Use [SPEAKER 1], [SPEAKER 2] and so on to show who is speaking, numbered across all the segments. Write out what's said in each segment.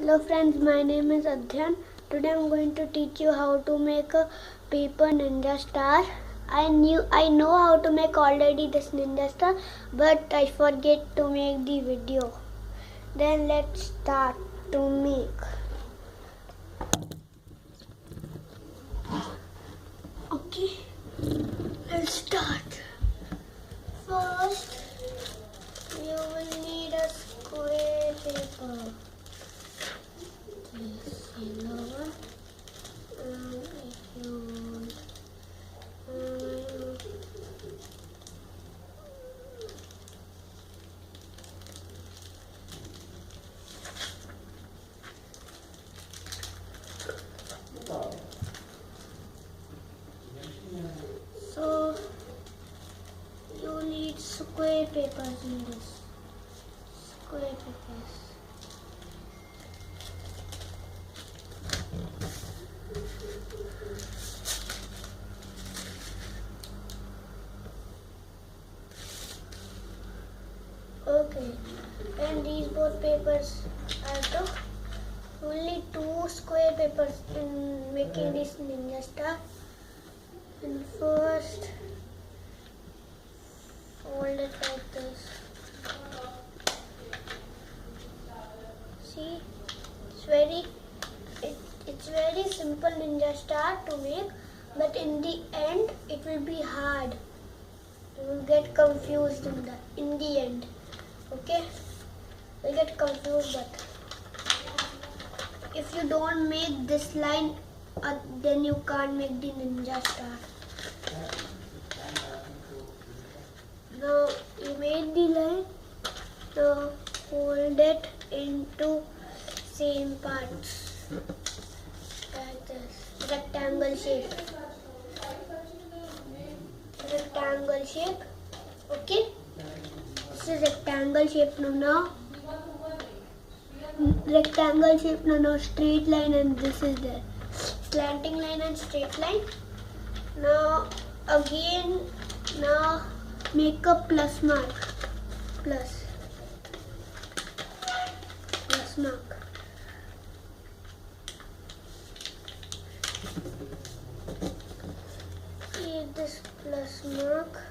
[SPEAKER 1] Hello friends, my name is Adhyan. Today I am going to teach you how to make a paper ninja star. I know how to make already this ninja star, but I forget to make the video. Then let's start to make. Okay, let's start. First, you will need a square paper. This yellow one, and if you want so you need square papers in this. Square papers. Okay, and these both papers are the only two square papers in making this ninja star. And first, fold it like this. See, it's very simple ninja star to make, but in the end it will be hard. You will get confused in the end. Okay, you'll get confused, but if you don't make this line, then you can't make the ninja star. Now you made the line. Now fold it into same parts like this, rectangle shape. Rectangle shape. Okay. This is rectangle shape now. Rectangle shape now. Straight line, and this is there. Slanting line and straight line. Now again, make a plus mark. Plus mark. See this plus mark.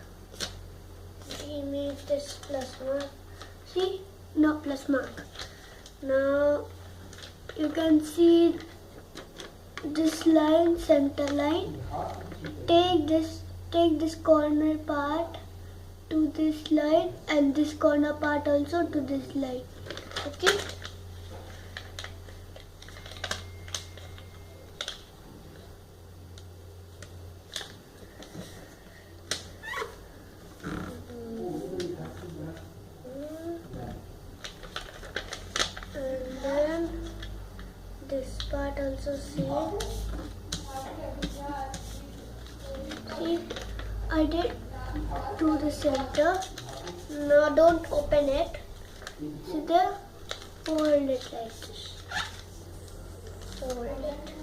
[SPEAKER 1] We make this plus mark. See? No plus mark. Now you can see this line, center line. Take this corner part to this line, and this corner part also to this line. Okay? This part also same. See, I did to the center. Now don't open it. See there? Fold it like this. Fold it.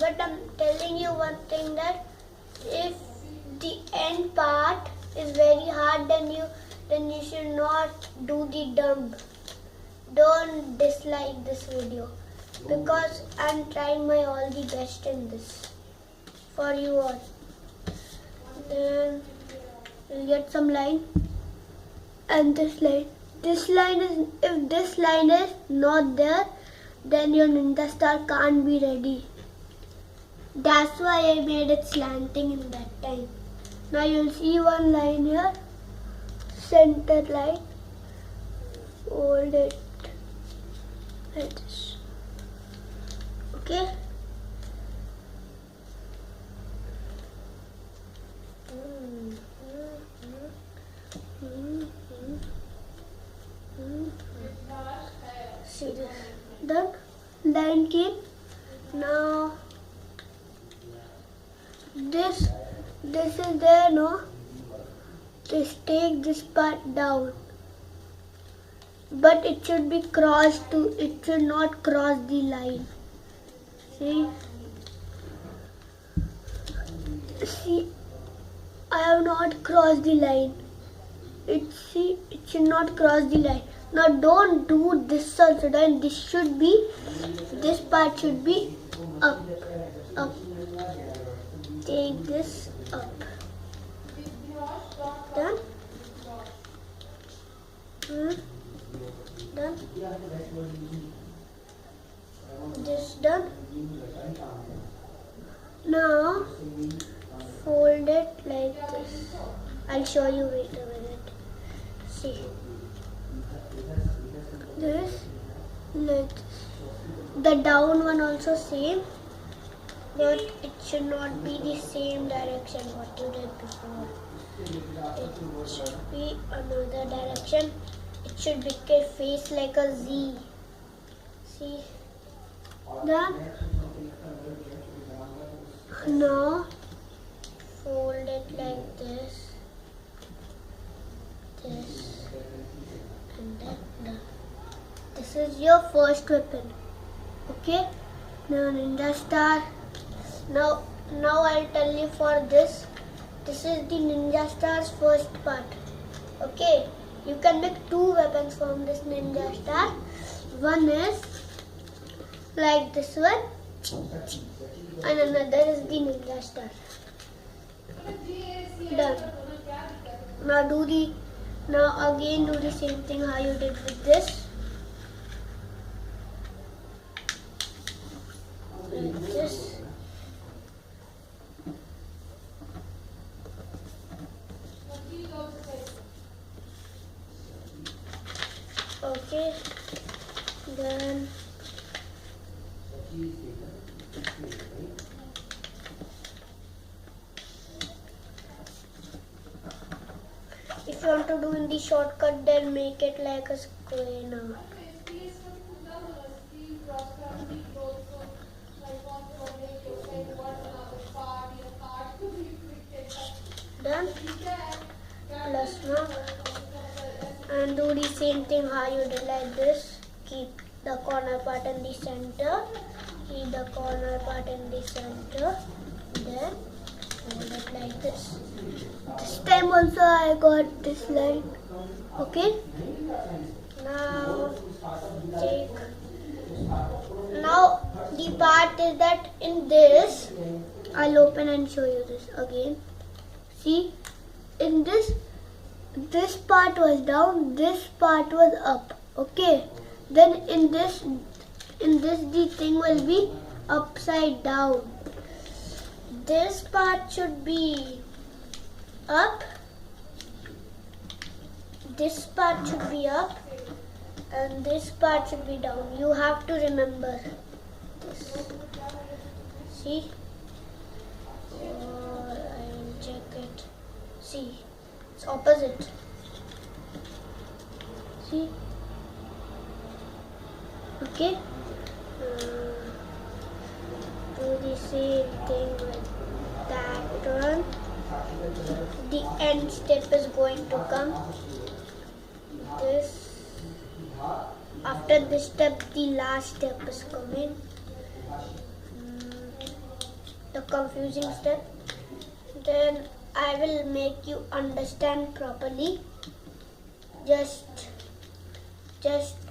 [SPEAKER 1] But I'm telling you one thing, that if the end part is very hard, then you should not do the dump. Don't dislike this video, because I'm trying my all the best in this for you all. Then you'll get some line, and this line. If this line is not there, then your ninja star can't be ready. That's why I made it slanting in that time. Now you'll see one line here, center line. Fold it like this. Okay? See this? Done? Line came. Now this is there, no? Just take this part down. But it should be crossed it should not cross the line. See, I have not crossed the line. It should not cross the line. Now don't do this also. Then this part should be up. Take this up. Done? Done? This done? Now fold it like this. I'll show you, wait a minute. See. This like this. The down one also same, but it should not be the same direction what you did before. It should be another direction. It should make a face like a Z. See? Done? Now fold it like this, this, and then done. This is your first weapon. Okay? Now Ninja Star. Now I'll tell you for this. This is the Ninja Star's first part. Okay? You can make 2 weapons from this Ninja Star. One is like this one, and another is the Ninja Star. Done. Now again do the same thing how you did with this. Like this. Okay. Then if you want to do in the shortcut, then make it like a square now. Done? Plus mark. And do the same thing how you did like this. Keep the corner part in the center. Keep the corner part in the center. Then hold it like this. This time also I got this line. Okay? Now the part is that in this, I'll open and show you this again. See, in this part was down, this part was up. Okay? Then in this the thing will be upside down. This part should be up. This part should be up, and this part should be down. You have to remember this. See? I'll check it. See? It's opposite. See? Okay? Do the same thing with that one. The end step is going to come. This. After this step, the last step is coming. The confusing step. Then I will make you understand properly. Just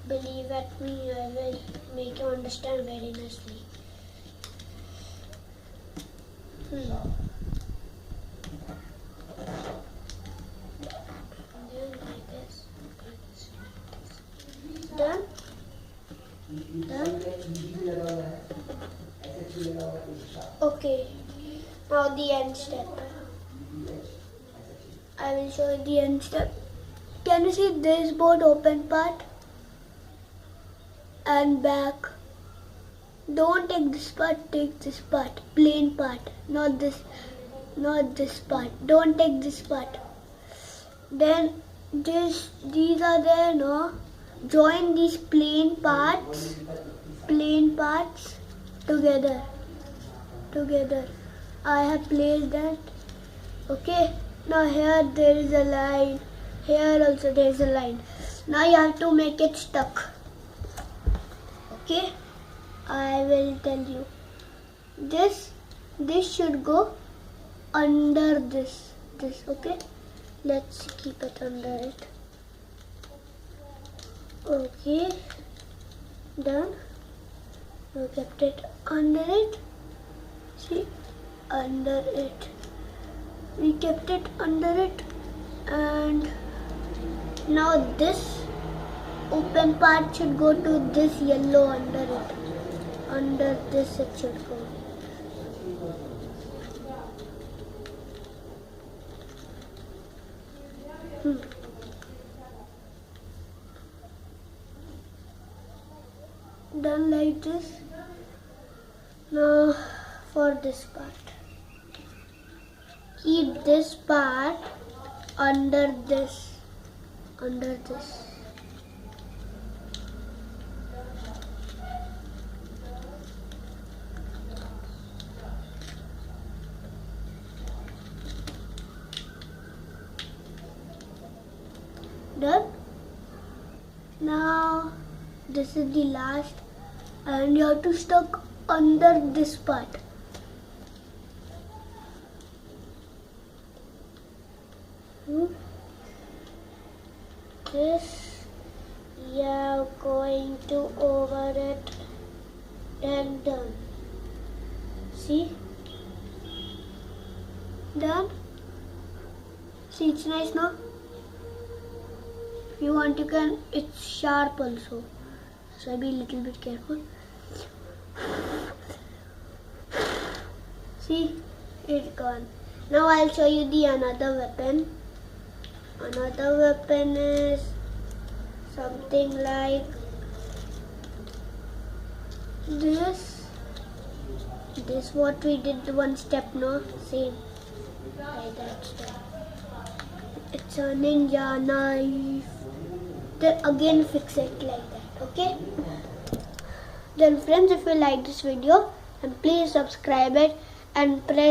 [SPEAKER 1] believe at me. I will make you understand very nicely. Done? Done? Okay. Now the end step. I will show you the end step. Can you see this board open part and back? Don't take this part, take this part, plain part, not this part. Don't take this part. Then these are there, no? Join these plain parts together. I have placed that. Okay. Now here there is a line. Here also there is a line. Now you have to make it stuck. Okay. I will tell you. This should go under this. Okay. Let's keep it under it. Okay, done. We kept it under it. See, under it. We kept it under it, and now this open part should go to this yellow under it. Under this it should go. Done like this. Now for this part, keep this part under this. Done. Now this is the last, and you have to stuck under this part. This you are going to over it and done. See? Done. See, it's nice now. If you want, you can. It's sharp also, so be a little bit careful. See, it's gone. Now I'll show you the another weapon. Another weapon is something like this. This what we did one step, no? Same like that step. It's a ninja knife. Then again fix it like that, okay? Then friends, if you like this video, then please subscribe it and press